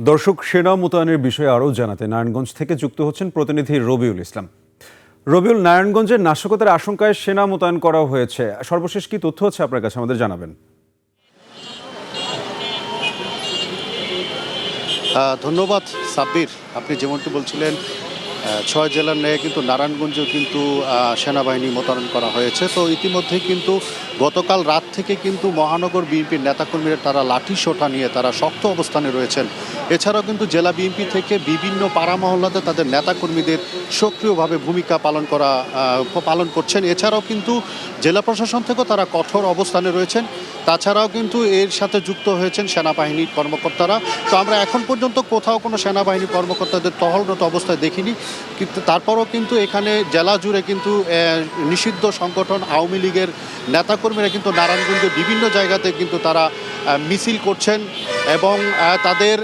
দর্শক, সেনা মোতায়েনের বিষয়ে আরও জানাতে নারায়ণগঞ্জ থেকে যুক্ত হচ্ছেন প্রতিনিধি রবিউল ইসলাম। রবিউল, নারায়ণগঞ্জের নাশকতার আশঙ্কায় সেনা মোতায়েন করা হয়েছে, সর্বশেষ কি তথ্য আছে আপনার কাছে আমাদের জানাবেন। ধন্যবাদ সাব্বির। আপনি যেমনটি বলছিলেন, ৬ জেলার ন্যায় কিন্তু নারায়ণগঞ্জেও কিন্তু সেনাবাহিনী মোতায়েন করা হয়েছে। তো ইতিমধ্যেই কিন্তু গতকাল রাত থেকে কিন্তু মহানগর বিএনপির নেতাকর্মীরা তারা লাঠি সোঁটা নিয়ে তারা শক্ত অবস্থানে রয়েছেন। এছাড়াও কিন্তু জেলা বিএনপি থেকে বিভিন্ন পাড়া মহল্লাতে তাদের নেতাকর্মীদের সক্রিয়ভাবে ভূমিকা পালন করছেন। এছাড়াও কিন্তু জেলা প্রশাসন থেকেও তারা কঠোর অবস্থানে রয়েছেন। তাছাড়াও কিন্তু এর সাথে যুক্ত হয়েছেন সেনাবাহিনীর কর্মকর্তারা। তো আমরা এখন পর্যন্ত কোথাও কোনো সেনাবাহিনী কর্মকর্তাদের টহলরত অবস্থায় দেখিনি, কিন্তু তারপরও কিন্তু এখানে জেলা জুড়ে কিন্তু নিষিদ্ধ সংগঠন আওয়ামী লীগের নেতাকর্মীরা কিন্তু নারায়ণগঞ্জের বিভিন্ন জায়গাতে কিন্তু তারা মিছিল করছেন এবং তাদের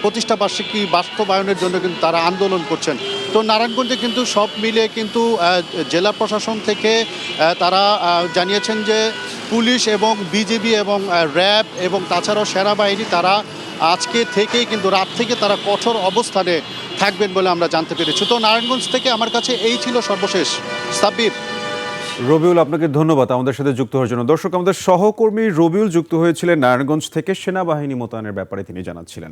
প্রতিষ্ঠাবার্ষিকী বাস্তবায়নের জন্য কিন্তু তারা আন্দোলন করছেন। তো নারায়ণগঞ্জে কিন্তু সব মিলিয়ে কিন্তু জেলা প্রশাসন থেকে তারা জানিয়েছেন যে পুলিশ এবং বিজিবি এবং র্যাব এবং তাছাড়াও সেনাবাহিনী তারা আজকে থেকেই কিন্তু রাত থেকে তারা কঠোর অবস্থানে থাকবেন বলে আমরা জানতে পেরেছি। তো নারায়ণগঞ্জ থেকে আমার কাছে এই ছিল সর্বশেষ। সাব্বির। রবিউল, আপনাকে ধন্যবাদ আমাদের সাথে যুক্ত হওয়ার জন্য। দর্শক, আমাদের সহকর্মী রবিউল যুক্ত হয়েছিলেন নারায়ণগঞ্জ থেকে, সেনাবাহিনী মোতায়েনের ব্যাপারে তিনি জানাচ্ছিলেন।